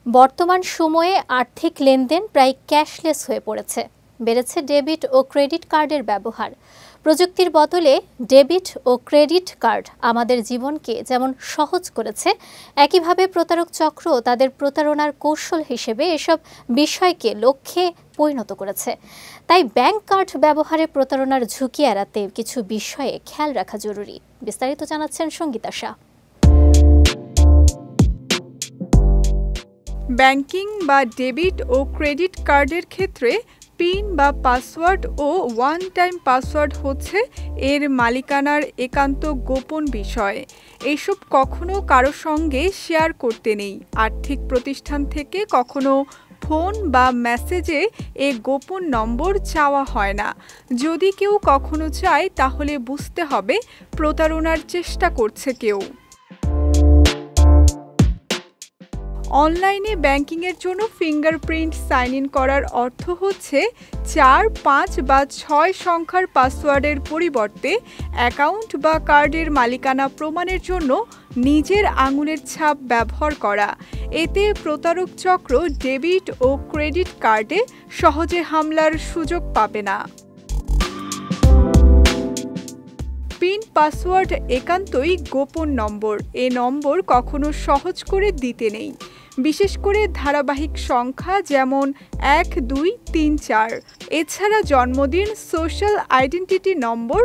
বর্তমান সময়ে আর্থিক লেনদেন প্রায় ক্যাশলেস হয়ে পড়েছে। বেড়েছে ডেবিট ও ক্রেডিট কার্ডের ব্যবহার। প্রযুক্তির বদলে ডেবিট ও ক্রেডিট কার্ড আমাদের জীবনকে যেমন সহজ করেছে, একইভাবে প্রতারক চক্র তাদের প্রতারণার কৌশল হিসেবে এসব বিষয়কে লক্ষ্যে পরিণত করেছে। তাই ব্যাংক কার্ড ব্যবহারে প্রতারণার ঝুঁকি এড়াতে কিছু বিষয়ে খেয়াল রাখা জরুরি। বিস্তারিত জানাচ্ছেন সঙ্গীতা শাহ। ব্যাংকিং বা ডেবিট ও ক্রেডিট কার্ডের ক্ষেত্রে পিন বা পাসওয়ার্ড ও ওয়ান টাইম পাসওয়ার্ড হচ্ছে এর মালিকানার একান্ত গোপন বিষয়। এসব কখনো কারো সঙ্গে শেয়ার করতে নেই। আর্থিক প্রতিষ্ঠান থেকে কখনো ফোন বা মেসেজে এ গোপন নম্বর চাওয়া হয় না। যদি কেউ কখনো চায় তাহলে বুঝতে হবে প্রতারণার চেষ্টা করছে কেউ। অনলাইনে ব্যাংকিংয়ের জন্য ফিঙ্গারপ্রিন্ট সাইন ইন করার অর্থ হচ্ছে 4, 5 বা 6 সংখ্যার পাসওয়ার্ডের পরিবর্তে অ্যাকাউন্ট বা কার্ডের মালিকানা প্রমাণের জন্য নিজের আঙুলের ছাপ ব্যবহার করা। এতে প্রতারক চক্র ডেবিট ও ক্রেডিট কার্ডে সহজে হামলার সুযোগ পাবে না। পিন পাসওয়ার্ড একান্তই গোপন নম্বর। এ নম্বর কখনো সহজ করে দিতে নেই, বিশেষ করে ধারাবাহিক সংখ্যা যেমন 1, 2, 3, 4। এছাড়া জন্মদিন, সোশ্যাল আইডেন্টিটি নম্বর,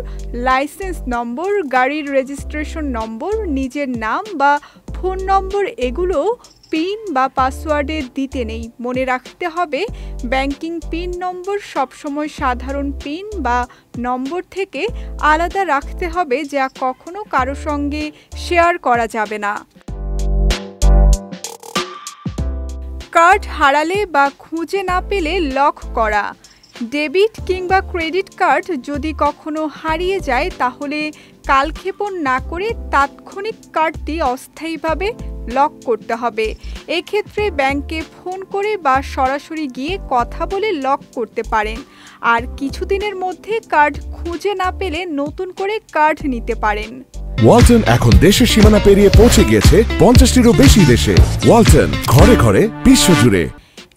লাইসেন্স নম্বর, গাড়ির রেজিস্ট্রেশন নম্বর, নিজের নাম বা ফোন নম্বর এগুলো পিন বা পাসওয়ার্ডে দিতে নেই। মনে রাখতে হবে ব্যাংকিং পিন নম্বর সবসময় সাধারণ পিন বা নম্বর থেকে আলাদা রাখতে হবে, যা কখনো কারো সঙ্গে শেয়ার করা যাবে না। কার্ড হারালে বা খুঁজে না পেলে লক করা। ডেবিট কিংবা ক্রেডিট কার্ড যদি কখনো হারিয়ে যায় তাহলে কালক্ষেপণ না করে তাৎক্ষণিক কার্ডটি অস্থায়ীভাবে লক করতে হবে। এক্ষেত্রে ব্যাংকে ফোন করে বা সরাসরি গিয়ে কথা বলে লক করতে পারেন। আর কিছুদিনের মধ্যে কার্ড খুঁজে না পেলে নতুন করে কার্ড নিতে পারেন। ওয়ালটন এখন দেশের সীমানা পেরিয়ে পৌঁছে গিয়েছে 50টিরও বেশি দেশে। ওয়ালটন, ঘরে ঘরে, বিশ্বজুড়ে।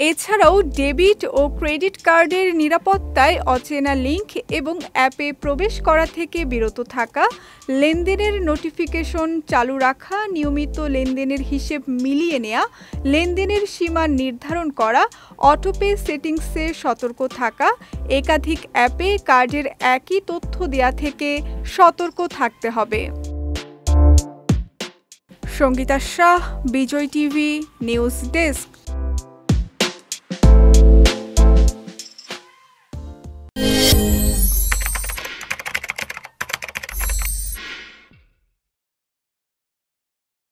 এছাড়াও ডেবিট ও ক্রেডিট কার্ডের নিরাপত্তায় অচেনা লিঙ্ক এবং অ্যাপে প্রবেশ করা থেকে বিরত থাকা, লেনদেনের নোটিফিকেশন চালু রাখা, নিয়মিত লেনদেনের হিসেব মিলিয়ে নেওয়া, লেনদেনের সীমা নির্ধারণ করা, অটোপে সেটিংসে সতর্ক থাকা, একাধিক অ্যাপে কার্ডের একই তথ্য দেয়া থেকে সতর্ক থাকতে হবে। সঙ্গীতা শাহ, বিজয় টিভি নিউজ ডেস্ক।